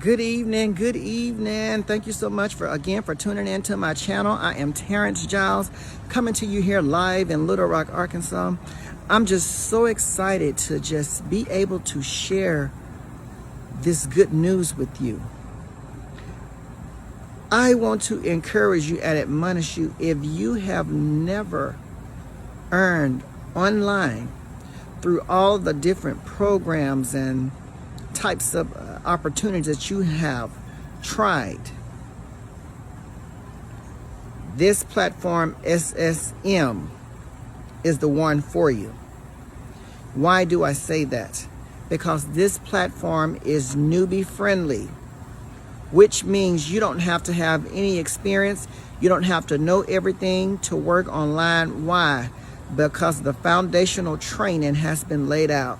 Good evening, good evening. Thank you so much for tuning into my channel. I am Terrence Giles, coming to you here live in Little Rock, Arkansas. I'm just so excited to just be able to share this good news with you. I want to encourage you and admonish you, if you have never earned online through all the different programs and types of opportunities that you have tried, this platform SSM is the one for you. Why do I say that? Because this platform is newbie friendly, which means you don't have to have any experience. You don't have to know everything to work online. Why? Because the foundational training has been laid out.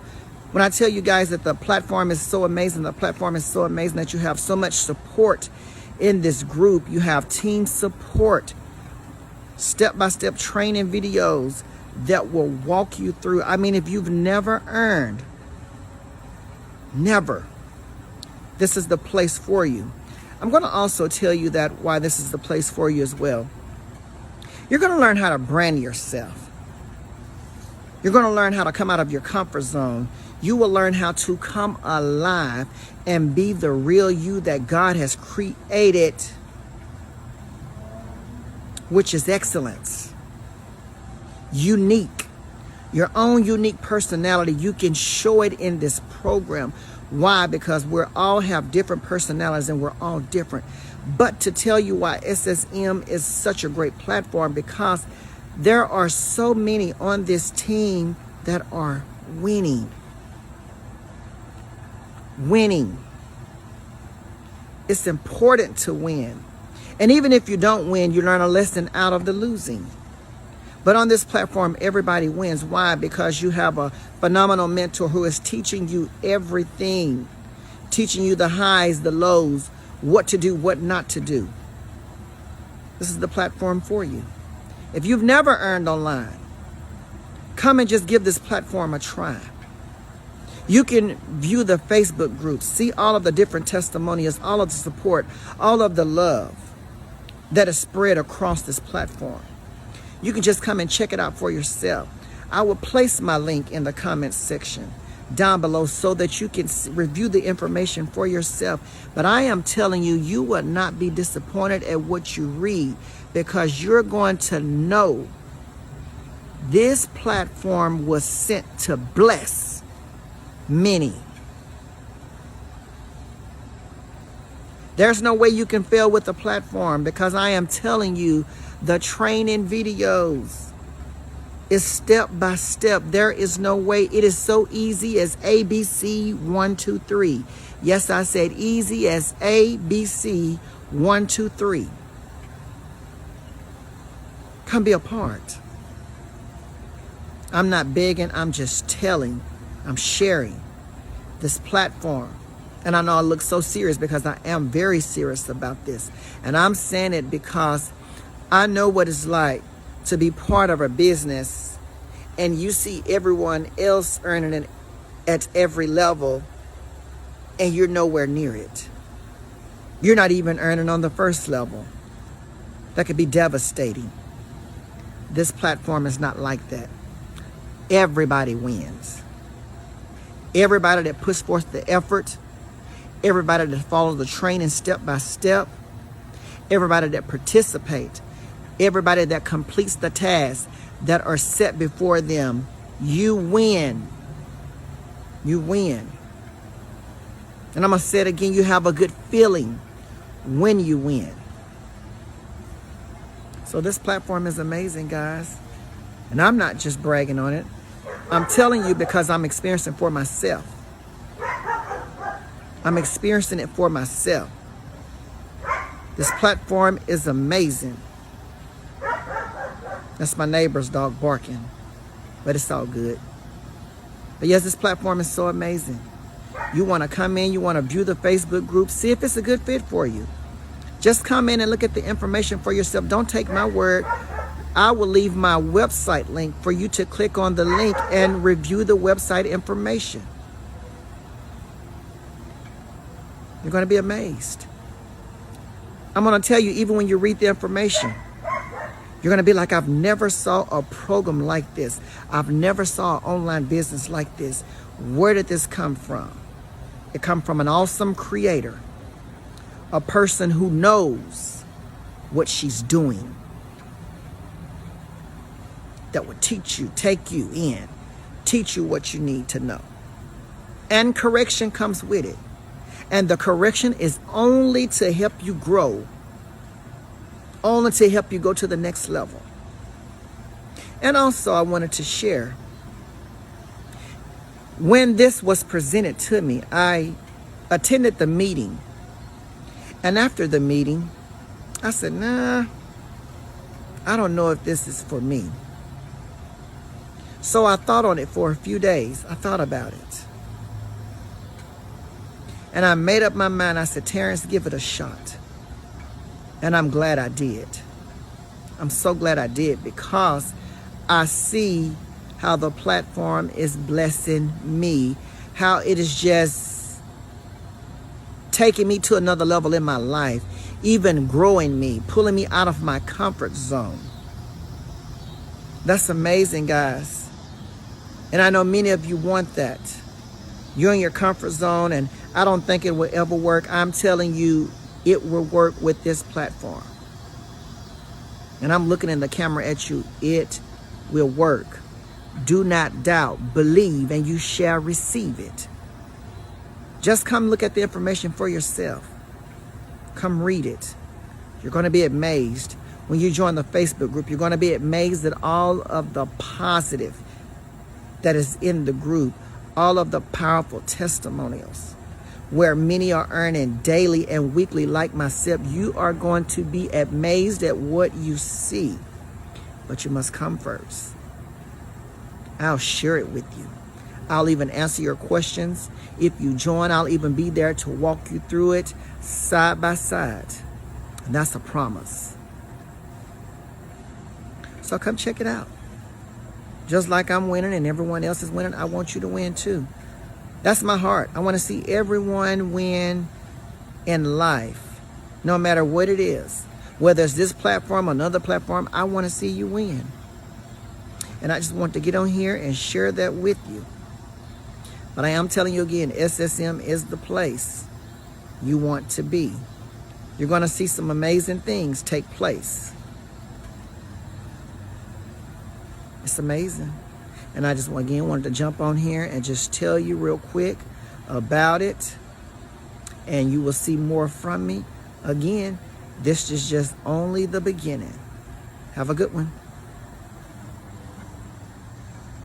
When I tell you guys that the platform is so amazing, that you have so much support in this group. You have team support, step-by-step training videos that will walk you through. I mean, if you've never earned, this is the place for you. I'm going to also tell you that why this is the place for you as well. You're going to learn how to brand yourself. You're going to learn how to come out of your comfort zone. You will learn how to come alive and be the real you that God has created, which is excellence. Unique. Your own unique personality. You can show it in this program. Why? Because we all have different personalities and we're all different. But to tell you why SSM is such a great platform, because there are so many on this team that are winning. It's important to win. And even if you don't win, you learn a lesson out of the losing. But on this platform, everybody wins. Why? Because you have a phenomenal mentor who is teaching you everything, teaching you the highs, the lows, what to do, what not to do. This is the platform for you. If you've never earned online, come and just give this platform a try. You can view the Facebook groups, see all of the different testimonials, all of the support, all of the love that is spread across this platform. You can just come and check it out for yourself. I will place my link in the comments section down below so that you can review the information for yourself. But I am telling you, you will not be disappointed at what you read, because you're going to know this platform was sent to bless many. There's no way you can fail with the platform, because I am telling you, the training videos is step by step. There is no way. It is so easy as ABC 1, 2, 3. Yes, I said easy as ABC 1, 2, 3. Come be a part. I'm not begging, I'm just telling. I'm sharing this platform. And I know I look so serious, because I am very serious about this. And I'm saying it because I know what it's like to be part of a business and you see everyone else earning it at every level and you're nowhere near it. You're not even earning on the first level. That could be devastating. This platform is not like that. Everybody wins. Everybody that puts forth the effort, everybody that follows the training step by step, everybody that participates, everybody that completes the tasks that are set before them, you win. You win. And I'm going to say it again, you have a good feeling when you win. So this platform is amazing, guys. And I'm not just bragging on it. I'm telling you because I'm experiencing for myself. I'm experiencing it for myself. This platform is amazing. That's my neighbor's dog barking, but it's all good. But yes, this platform is so amazing. You want to come in, you want to view the Facebook group, see if it's a good fit for you. Just come in and look at the information for yourself. Don't take my word. I will leave my website link for you to click on the link and review the website information. You're going to be amazed. I'm going to tell you, even when you read the information, you're going to be like, I've never saw a program like this. I've never saw an online business like this. Where did this come from? It come from an awesome creator, a person who knows what she's doing, that will teach you, take you in, teach you what you need to know. And correction comes with it. And the correction is only to help you grow, only to help you go to the next level. And also, I wanted to share, when this was presented to me, I attended the meeting. And after the meeting, I said, nah, I don't know if this is for me. So I thought on it for a few days. I thought about it. And I made up my mind. I said, Terrence, give it a shot. And I'm glad I did. I'm so glad I did, because I see how the platform is blessing me, how it is just taking me to another level in my life, even growing me, pulling me out of my comfort zone. That's amazing, guys. And I know many of you want that. You're in your comfort zone, and I don't think it will ever work. I'm telling you, it will work with this platform. And I'm looking in the camera at you. It will work. Do not doubt. Believe, and you shall receive it. Just come look at the information for yourself. Come read it. You're going to be amazed. When you join the Facebook group, you're going to be amazed at all of the positive that is in the group, all of the powerful testimonials, where many are earning daily and weekly like myself. You are going to be amazed at what you see, but you must come first. I'll share it with you. I'll even answer your questions. If you join, I'll even be there to walk you through it side by side. And that's a promise. So come check it out. Just like I'm winning and everyone else is winning, I want you to win too. That's my heart. I want to see everyone win in life, no matter what it is. Whether it's this platform or another platform, I want to see you win. And I just want to get on here and share that with you. But I am telling you again, SSM is the place you want to be. You're going to see some amazing things take place. It's amazing. And I just, again, wanted to jump on here and just tell you real quick about it. And you will see more from me. Again, this is just only the beginning. Have a good one.